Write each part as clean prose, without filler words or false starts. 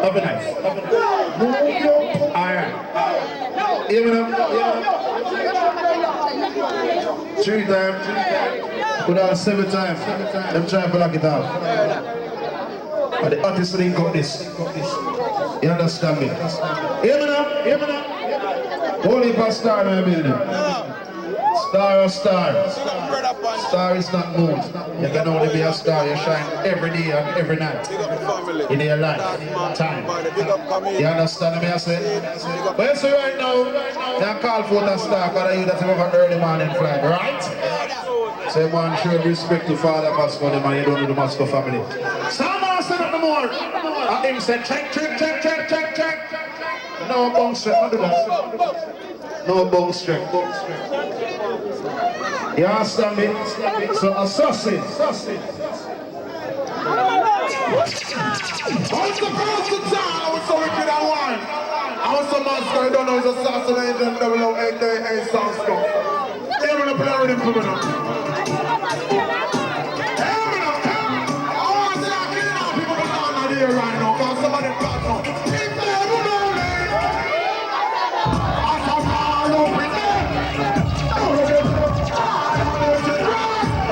Love it nice. Alright. Even up. 3 times. Put on 7 times. Them try to lock it out. But the artist didn't got this. You understand me? Hear me now? Only for star in the building. Star or star. Star is not moon. You can only be a star. You shine every day and every night. In your life. Time. You understand me? I say? But you see right now, you call for the star because you that have an early morning flight, right? So man, show respect to Father Pascal, man. You don't know the Moscow family. Someone said up the more. And him said, check. No bong strap, do that. No bong strap. You understand me? So Assain. How's the first to town? I was so wicked at one. I was some master, I don't know, he's assassination, double aka sound stuff. Hey, we're gonna play with him for me now. Right now, because somebody got no. If they ever know me, I shall call up with them.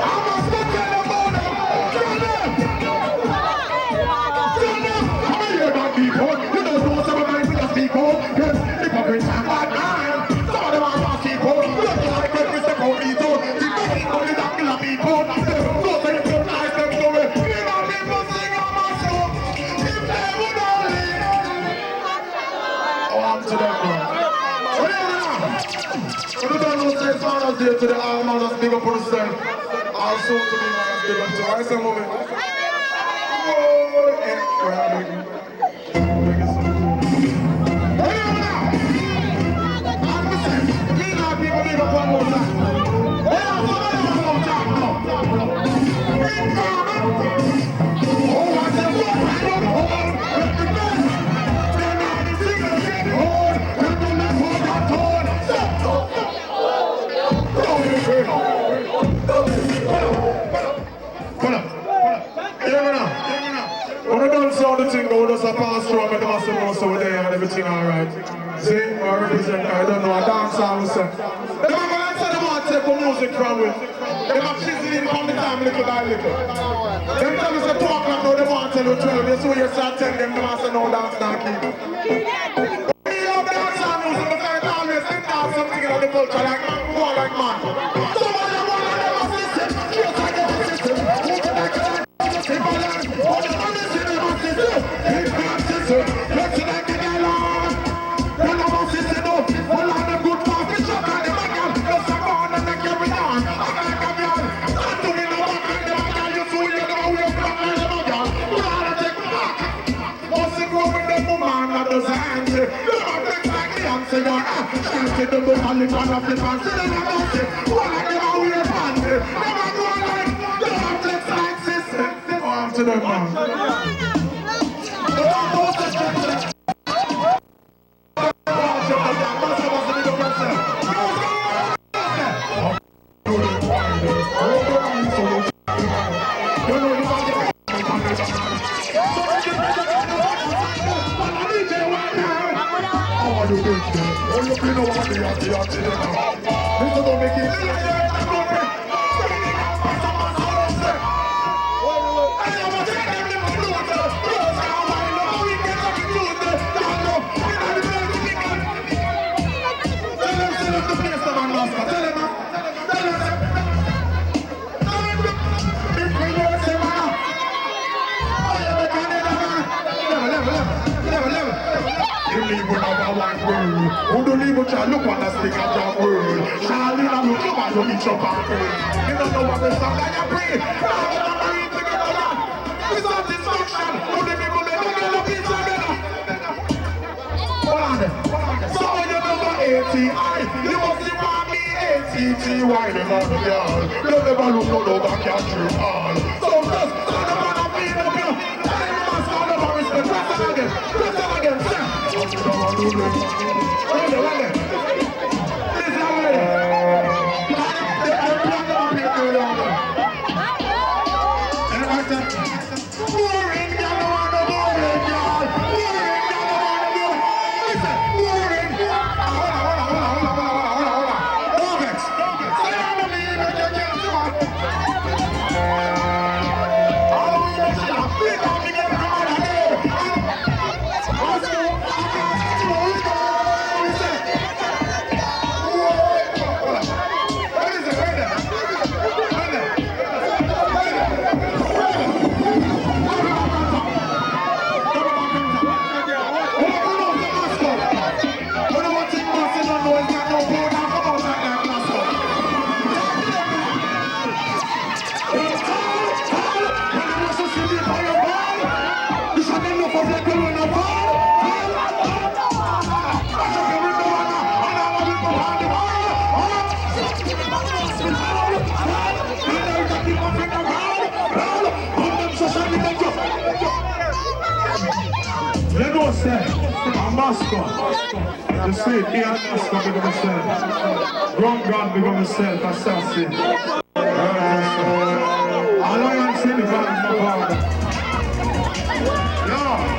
I must go tell them about them. Tell them. Come here, that people. You don't know some of my people speak out. Yes, hypocrites and bad man. Some of them are bad people. Look like when we step out these doors. The best only that kill people. So they don't like them to it. To them now. So the man who says man is there to the all man is big up on himself. Also to be man is big up to. I say moment. People big up one more time. Oh, I said what? I don't hold. When I don't sound the thing, though, just a pass through and the massive mouse over there and everything alright. See, I represent, I don't know, a dancehall say. Them are going to say they want to take the music from it. They are chiseling from the time little by little. Them tell us to talk like now they want to tell you 12. You see you start telling them, they want to say no dance, not keep. We love dancehall music because it always think out something in the culture like man, more like man. Somebody want to never system, just like a system. To them, man. Who don't even try look on the stick at your world. Charlie, I'm looking at you each up and burn. You don't know what the song that you pray. Now I'm married together. It's not destruction. Who the people they don't get a piece of it. Hold on then. So you know ATI. You must see want me ATTY. The man of y'all. You never look no over can't treat all. So just stand up and I'm being up here. Tell him you must stand up and respect. Press it again. Press it again. Boring, y'all. say, I'm Moscow. You see, here in Moscow, big up myself. Wrong God, big up myself, Assassin. Alliance in the Mavado. Yo.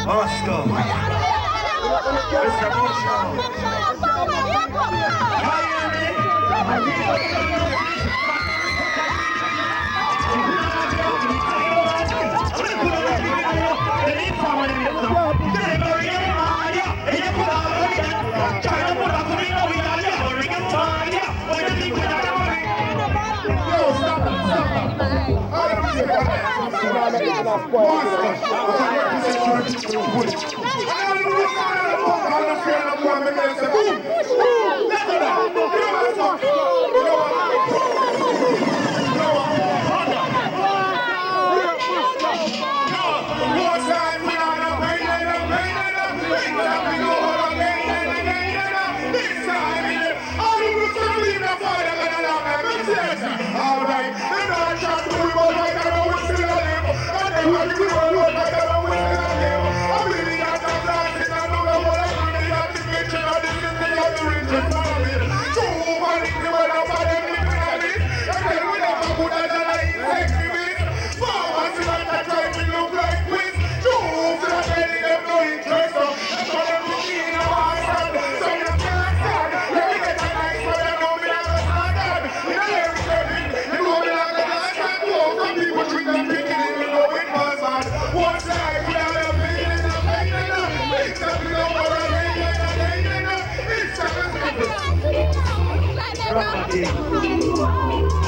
Oscar. Mr.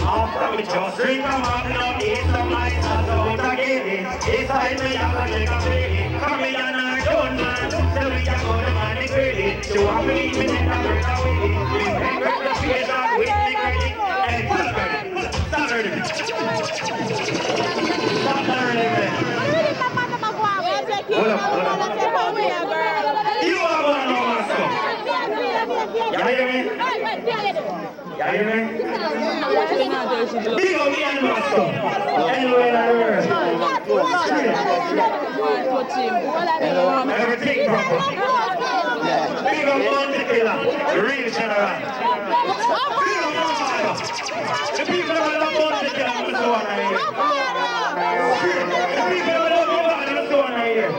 After we just drink a magnum, eat some ice and out again. Inside me, I'm a take a baby. Come here and I don't man. Tell me I'm gonna man the credit. You want me to take a break away. We make the face out with the credit. And pull it, pull it. Stop early. Stop early, man. Hold up, hold up. You are one of us. You hear me? You hear me? Big up me and Master. Anyway, I heard. Everything proper. Big up on the Killa, the real general. Big up Mavado. The people that love on the Killa, I'm so on here. The people that love Mavado, I'm so on here.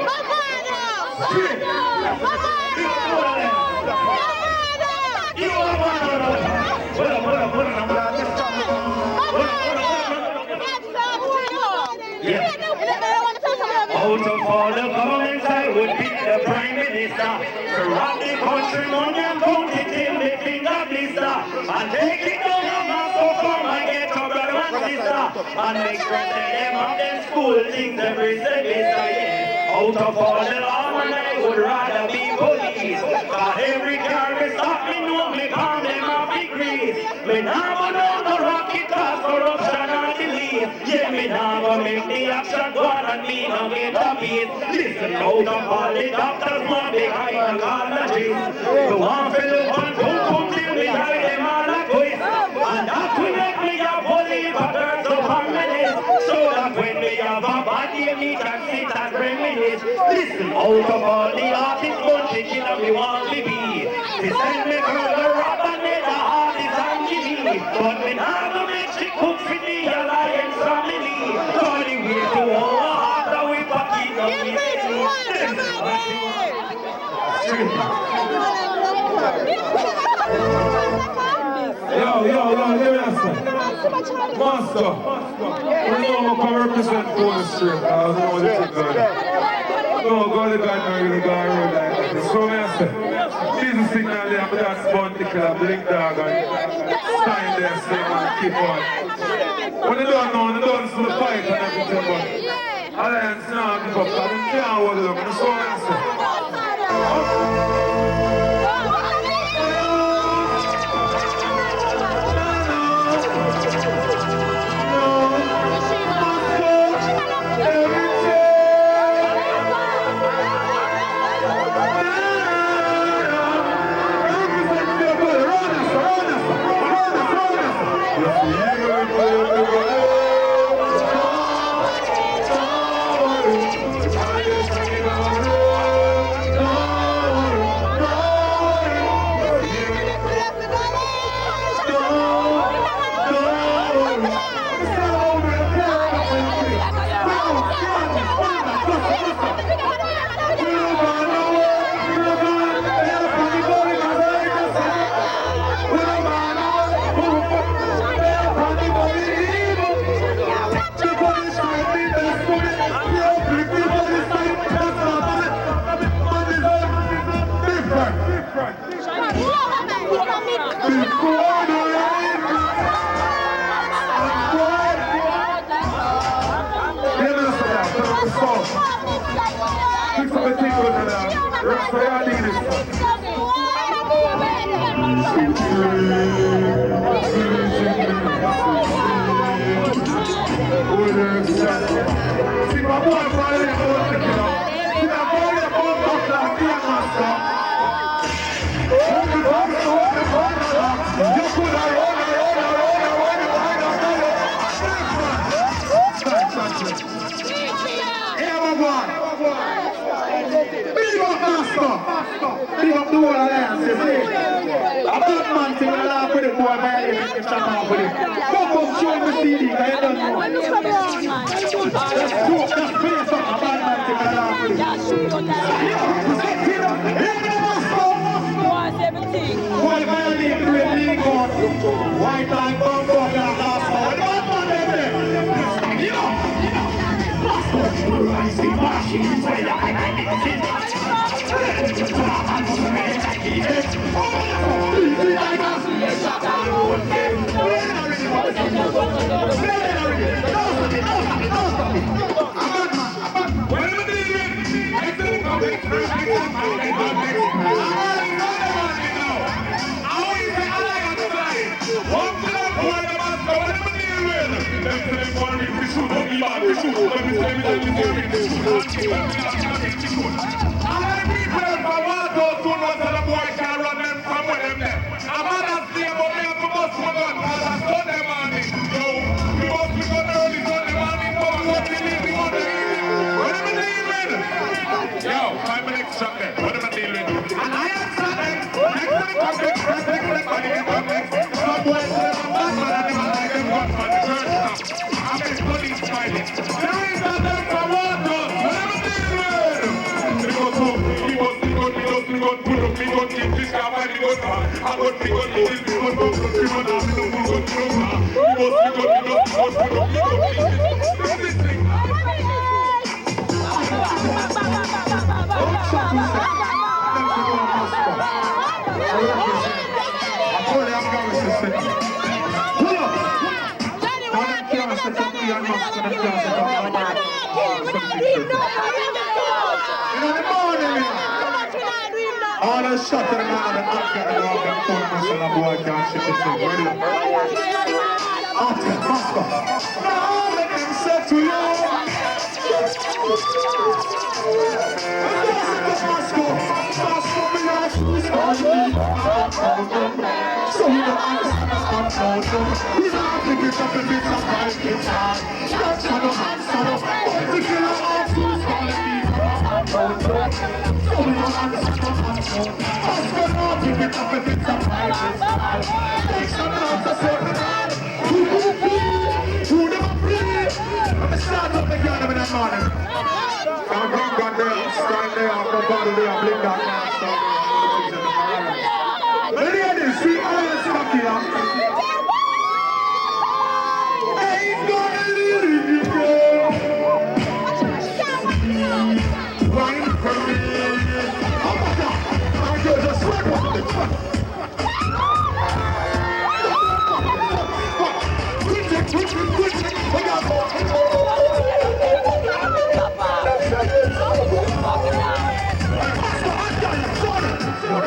You are Mavado. Hold up, hold up, hold up. Out of all the governments, I would be the Prime Minister. Surround the country, money and county till the finger blister. And take it down the muscle from my ghetto brother and sister. And make sure that them have them school things every semester, yeah. Out of all the lawmen, I would rather be police. Cause every car they stop me, know me, call them a big grease. Me now go down the rocket cause corruption and delete. Yeah, me now go make the action go on and me now get a beat. Listen out of all the doctors, more behind the colleges. The one for the one who come till me, I them all a quiz. And that will make me a bully, but there's no harmony. So that when we have a body, me can sit and reminisce. Listen out of all the artists, one thinking of me want to be. They send me girl a rap and let the artist and give me. But when I go make she cook for the Alliance family. All the way to our heart, that we fucking up with it. Yo, let me ask Master, you know I'm going to represent Golden Street. I don't know what you think of it. No, Golden guy, no, the guy road like that. So I say, Jesus signal there, but that's Bounty Killa, Bling, Dawg, and Assain there, say, man, keep on. When you don't know, you don't see the fight and everything, but Alliance now give up, I don't care what they do, so I say. Fix up the thing with that. Rasta, you need this. See my boy Friday, I'm going to kill him. See that boy, I'm going to kill him. You could have rolled. Big up Master. Big up the whole alliance, you see. A bad man thing will laugh with it, boy, man, if shut off with it. Come up, show him the CD, because you don't know. That's true, that's face up, a bad man thing will laugh with it. Boy, man, leave the red league on. White line, bump up, and last one. The bad man, baby. You know. I see machines where I all the shot in the man and not get the dog and focus on a boy can't shit the thing. Ready? Artie, Master. Now let him say to you. Master, me like who's on me. So we don't understand us on photo. We don't think it's up and it's a fight, it's hard. That's how the hands are up. The killer of who's on me. So we don't understand us on photo. Oscar not think it's up and it's a fight, it's hard. Take some out to say who never play. I'm a start up the gun in the morning. I'm gun there, stand there, I'm the body there, Bling down there. Ladies, see all this cocky up. Ain't gonna leave you, girl. Wine for me. Oh my God, I just sweat on the truck.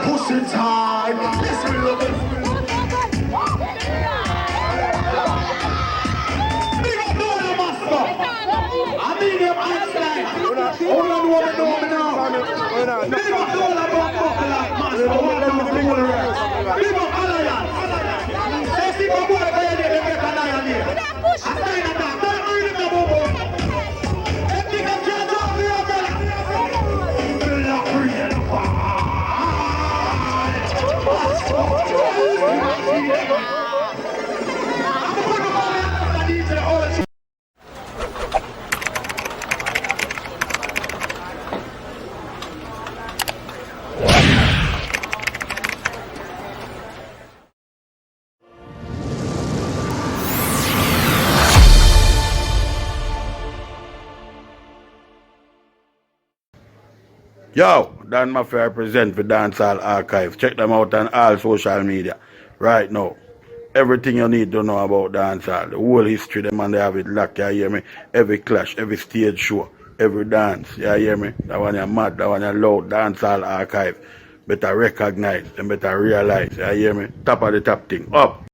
Push it hard. Yes, we love it. Big up the master. I mean him outside. All I want to know now. Big up the master. Big up Alliance. Say, see my boy, they make a lion here. Assain and that. Don't read the bobo. Everything I'm trying to do, we are better. We're not reading the fire. Yo, Dan Mafia present for Dancehall Archives. Check them out on all social media right now. Everything you need to know about dancehall, the whole history, them and they have it locked, you hear me? Every clash, every stage show. every dance. You hear me? That one you mad, that one you loud. Dancehall archive. Better recognize and better realize. You hear me? Top of the top thing. Up.